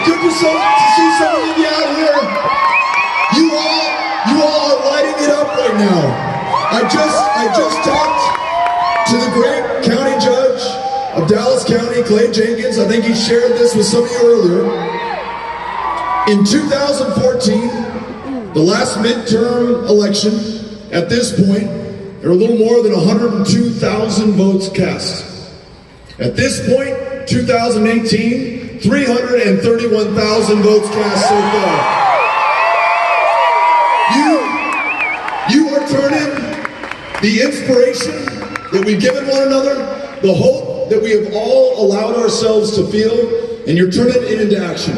Good to see some of you out here. You all are lighting it up right now. I just talked to the great county judge of Dallas County, Clay Jenkins. I think he shared this with some of you earlier. In 2014, the last midterm election, at this point, there were a little more than 102,000 votes cast. At this point, 2018, 331,000 votes cast so far. You are turning the inspiration that we've given one another, the hope that we have all allowed ourselves to feel, and you're turning it into action.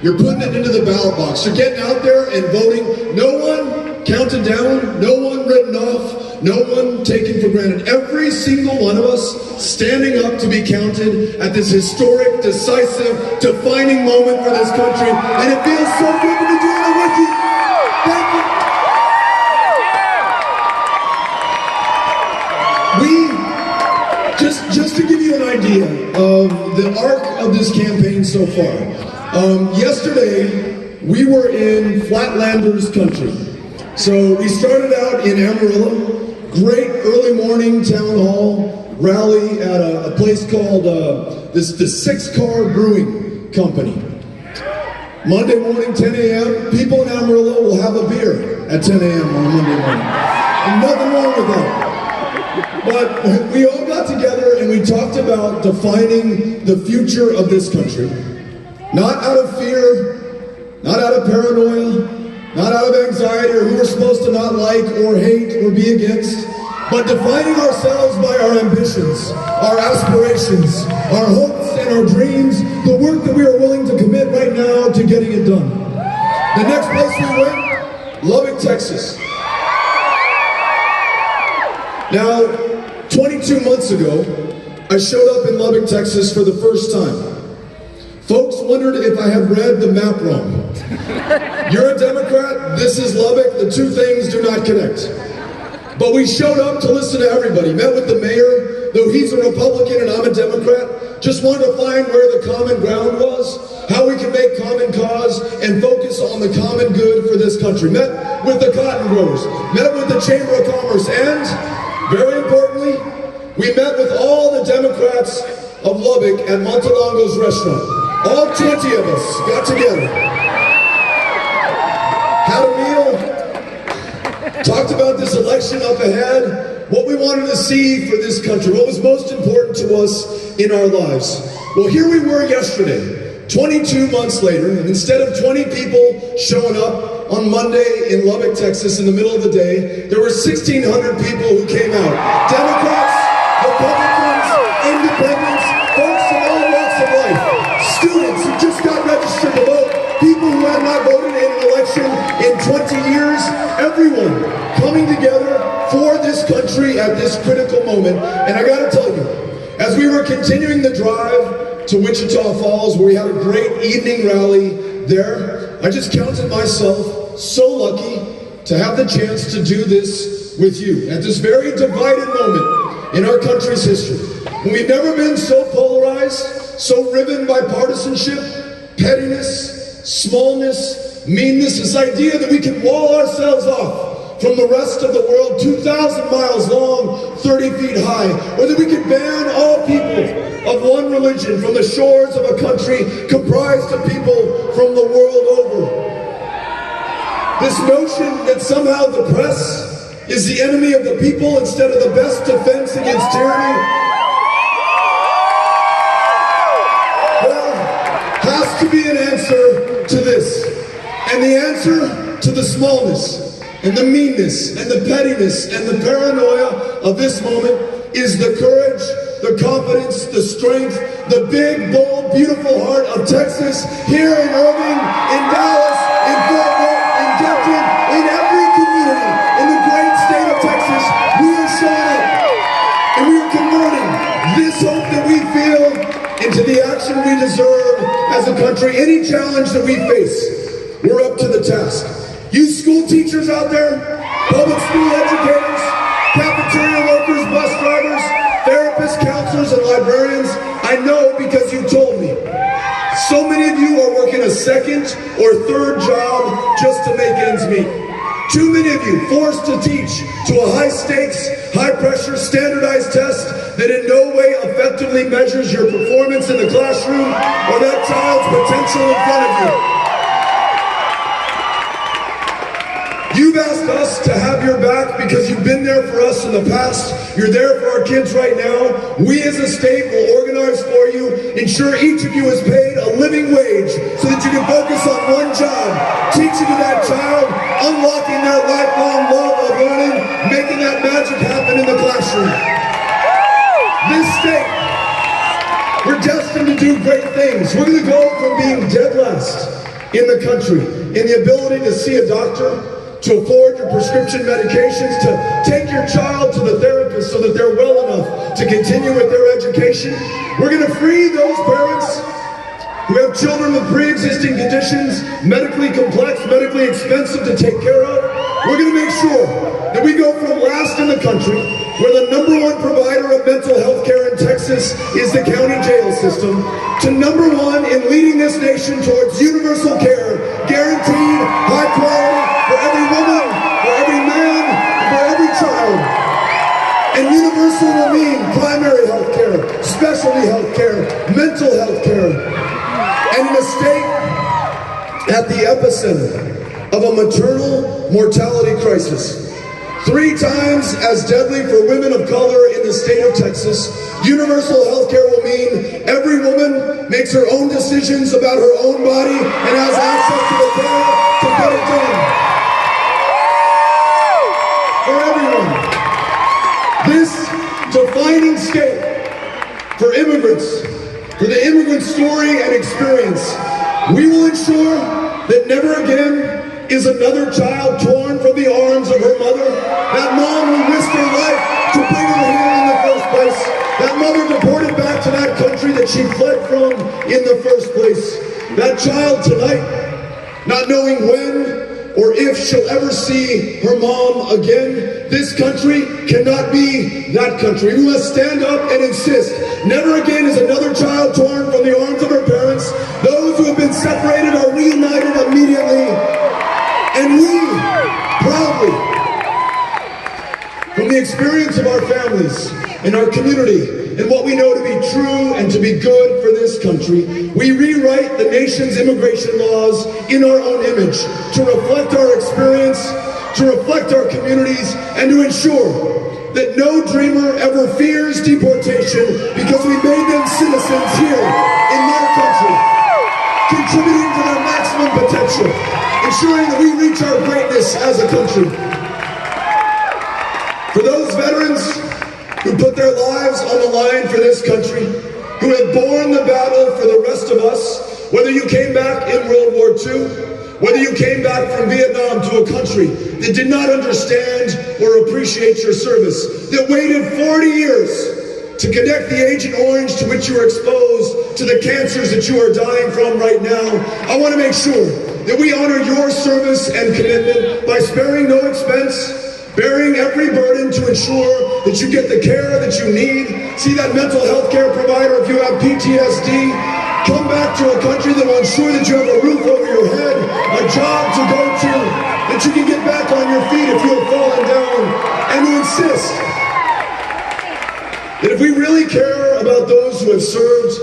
You're putting it into the ballot box. You're getting out there and voting. No one counted down, no one written off, no one taken for granted. Every single one of us standing up to be counted at this historic, decisive, defining moment for this country. And it feels so good to be doing it with you. Thank you. Just to give you an idea of the arc of this campaign so far. Yesterday, we were in Flatlanders country. So we started out in Amarillo, great early morning town hall rally at a place called the Six Car Brewing Company. Monday morning, 10 a.m., people in Amarillo will have a beer at 10 a.m. on a Monday morning. And nothing wrong with that. But we all got together and we talked about defining the future of this country. Not out of fear, not out of paranoia, not out of anxiety or who we're supposed to not like or hate or be against, but defining ourselves by our ambitions, our aspirations, our hopes and our dreams, the work that we are willing to commit right now to getting it done. The next place we went, Lubbock, Texas. Now, 22 months ago, I showed up in Lubbock, Texas for the first time. Folks wondered if I had read the map wrong. You're a Democrat, this is Lubbock, the two things do not connect. But we showed up to listen to everybody, met with the mayor, though he's a Republican and I'm a Democrat, just wanted to find where the common ground was, how we can make common cause and focus on the common good for this country. Met with the cotton growers, met with the Chamber of Commerce, and very importantly, we met with all the Democrats of Lubbock at Montelongo's restaurant. All 20 of us got together, had a meal, talked about this election up ahead, what we wanted to see for this country, what was most important to us in our lives. Well, here we were yesterday, 22 months later, and instead of 20 people showing up on Monday in Lubbock, Texas in the middle of the day, there were 1,600 people who came out. Democrats, Republicans, independents, folks from all walks of life, students who just got registered to vote, people who had not voted in an election in 20 years, everyone coming together for this country at this critical moment. And I gotta tell you, as we were continuing the drive to Wichita Falls, where we had a great evening rally there, I just counted myself so lucky to have the chance to do this with you at this very divided moment in our country's history. And we've never been so polarized, so riven by partisanship, pettiness, smallness, meanness, this idea that we can wall ourselves off from the rest of the world, 2,000 miles long, 30 feet high, or that we could ban all people of one religion from the shores of a country comprised of people from the world over. This notion that somehow the press is the enemy of the people instead of the best defense against tyranny, well, has to be an answer to this. And the answer to the smallness and the meanness and the pettiness and the paranoia of this moment is the courage, the confidence, the strength, the big, bold, beautiful heart of Texas, here in Irving, in Dallas, in Fort Worth, in Denton, in every community in the great state of Texas. We are showing up and we are converting this hope that we feel into the action we deserve as a country. Any challenge that we face, we're up to the task. You school teachers out there, public school educators, cafeteria workers, bus drivers, therapists, counselors, and librarians, I know because you told me. So many of you are working a or third job just to make ends meet. Too many of you forced to teach to a high-stakes, high-pressure, standardized test that in no way effectively measures your performance in the classroom or that child's potential in front of you. You've asked us to have your back because you've been there for us in the past. You're there for our kids right now. We as a state will organize for you, ensure each of you is paid a living wage so that you can focus on one job, teaching to that child, unlocking their lifelong love of learning, making that magic happen in the classroom. This state, we're destined to do great things. We're going to go from being dead last in the country in the ability to see a doctor, to afford your prescription medications, to take your child to the therapist so that they're well enough to continue with their education. We're going to free those parents who have children with pre-existing conditions, medically complex, medically expensive to take care of. We're going to make sure that we go from last in the country, where the #1 provider of mental health care in Texas is the county jail system, to #1 in leading this nation towards universal care, guaranteed, high quality, for every woman, for every man, for every child. And universal will mean primary health care, specialty health care, mental health care. And in a state at the epicenter of a maternal mortality crisis, 3 times as deadly for women of color in the state of Texas, universal health care will mean every woman makes her own decisions about her own body and has access to the care to get it done. For everyone. This defining state for immigrants, for the immigrant story and experience, we will ensure that never again is another child torn from the arms of her mother. That mom who risked her life to bring her here in the first place. That mother deported back to that country that she fled from in the first place. That child tonight, not knowing when or if she'll ever see her mom again. This country cannot be that country. We must stand up and insist. Never again is another child torn from the arms of her parents. Those who have been separated are reunited immediately. And we, proudly, from the experience of our families and our community, and what we know to be true and to be good for this country, we rewrite the nation's immigration laws in our own image, to reflect our experience, to reflect our communities, and to ensure that no dreamer ever fears deportation because we made them citizens here in their country, contributing to their maximum potential, ensuring that we reach our greatness as a country. For those veterans who put their lives on the line for this country, who have borne the battle for the rest of us, whether you came back in World War II, whether you came back from Vietnam to a country that did not understand or appreciate your service, that waited 40 years to connect the Agent Orange to which you were exposed to the cancers that you are dying from right now, I want to make sure that we honor your service and commitment by sparing no expense, bearing every burden to ensure that you get the care that you need. See that mental health care provider if you have PTSD. Come back to a country that will ensure that you have a roof over your head, a job to go to, that you can get back on your feet if you have fallen down, and to insist that if we really care about those who have served,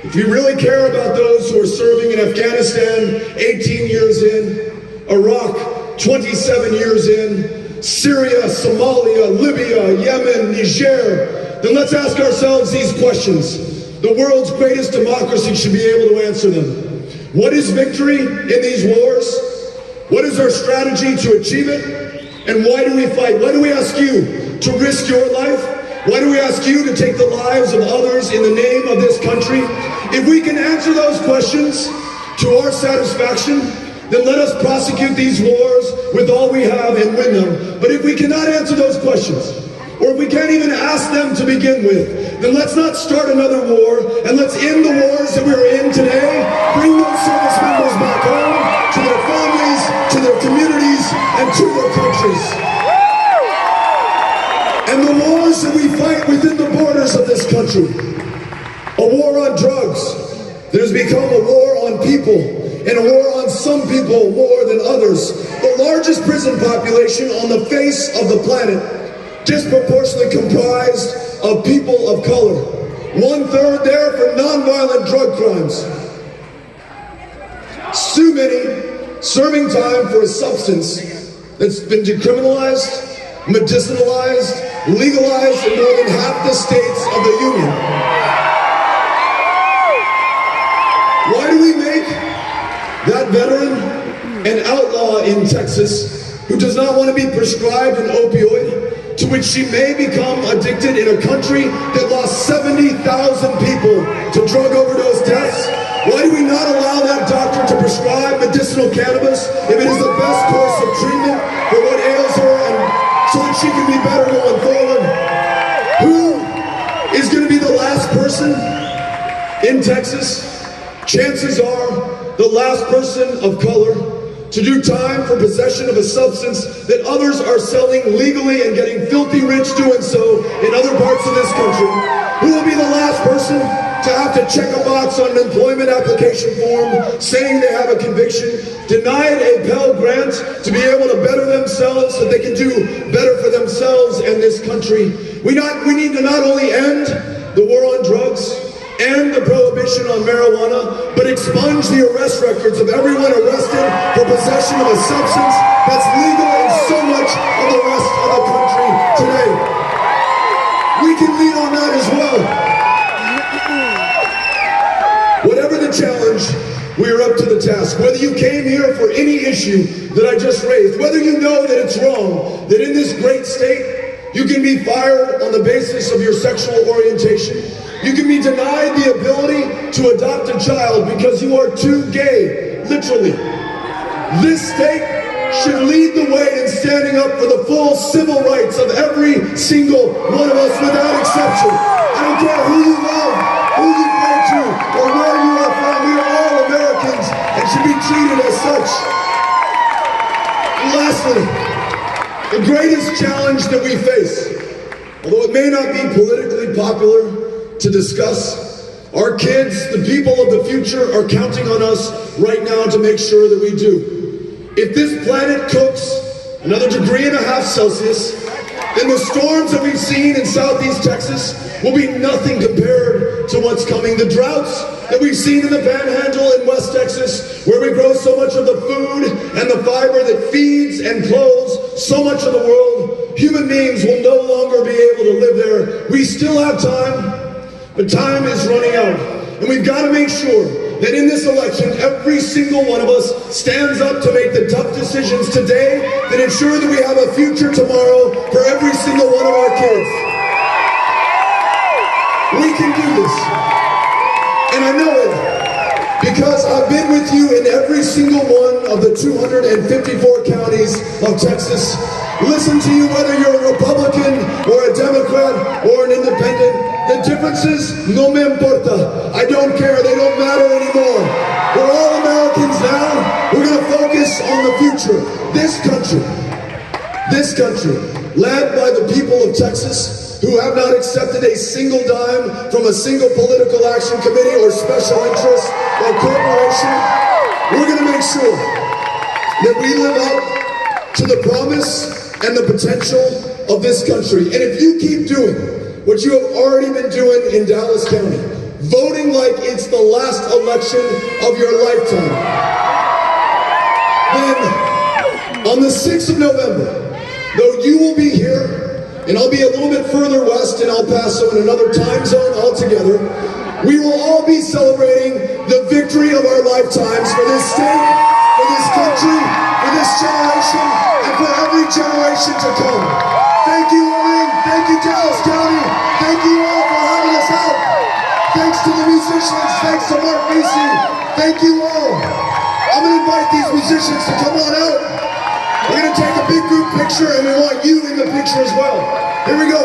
if we really care about those who are serving in Afghanistan 18 years in, Iraq 27 years in, Syria, Somalia, Libya, Yemen, Niger, then let's ask ourselves these questions. The world's greatest democracy should be able to answer them. What is victory in these wars? What is our strategy to achieve it? And why do we fight? Why do we ask you to risk your life? Why do we ask you to take the lives of others in the name of this country? If we can answer those questions to our satisfaction, then let us prosecute these wars with all we have and win them. But if we cannot answer those questions, or if we can't even ask them to begin with, then let's not start another war, and let's end the wars that we're in today, bring those service members back home, to their families, to their communities, and to their countries. And the wars that we fight within the borders of this country, a war on drugs that has become a war on people, and a war on some people more than others. The largest prison population on the face of the planet, disproportionately comprised of people of color. 1/3 there for nonviolent drug crimes. Too many serving time for a substance that's been decriminalized, medicinalized, legalized in more than half the states of the Union. Why do we make that veteran an outlaw in Texas who does not want to be prescribed an opioid, to which she may become addicted in a country that lost 70,000 people to drug overdose deaths? Why do we not allow that doctor to prescribe medicinal cannabis if it is the best course of treatment for what ails her, and so that she can be better going forward? Who is going to be the last person in Texas? Chances are the last person of color to do time for possession of a substance that others are selling legally and getting filthy rich doing so in other parts of this country. Who will be the last person to have to check a box on an employment application form saying they have a conviction, denied a Pell Grant to be able to better themselves so they can do better for themselves and this country? We need to not only end the war on drugs and the prohibition on marijuana, but expunge the arrest records of everyone arrested for possession of a substance that's legal in so much of the rest of the country today. We can lead on that as well. Whatever the challenge, we are up to the task. Whether you came here for any issue that I just raised, whether you know that it's wrong, that in this great state, you can be fired on the basis of your sexual orientation, you can be denied the ability to adopt a child because you are too gay, literally. This state should lead the way in standing up for the full civil rights of every single one of us without exception. I don't care who you love, who you pray to, or where you are from. We are all Americans and should be treated as such. And lastly, the greatest challenge that we face, although it may not be politically popular to discuss, our kids, the people of the future, are counting on us right now to make sure that we do. If this planet cooks another 1.5 degrees Celsius, then the storms that we've seen in southeast Texas will be nothing compared to what's coming. The droughts that we've seen in the Panhandle in West Texas, where we grow so much of the food and the fiber that feeds and clothes so much of the world, human beings will no longer be able to live there. We still have time, but time is running out. And we've got to make sure that in this election, every single one of us stands up to make the tough decisions today that ensure that we have a future tomorrow for every single one of our kids. We can do this. And I know it because I've been with you in every single one of the 254 counties of Texas. Listen to you whether you're a Republican or a Democrat or an independent. The differences, no me importa. I don't care, they don't matter anymore. We're all Americans now. We're gonna focus on the future. This country, led by the people of Texas, who have not accepted a single dime from a single political action committee or special interest or corporation, we're gonna make sure that we live up to the promise and the potential of this country. And if you keep doing what you have already been doing in Dallas County, voting like it's the last election of your lifetime, then on the 6th of November, though you will be here, and I'll be a little bit further west in El Paso in another time zone altogether, we will all be celebrating the victory of our lifetimes for this state, for this country, for this generation, and for every generation to come. Thank you, Owen. Thank you, Dallas County. Thank you all for having us out. Thanks to the musicians. Thanks to Mark Macy. Thank you all. I'm going to invite these musicians to come on out. We're going to take a big group picture, and we want you in the picture as well. Here we go.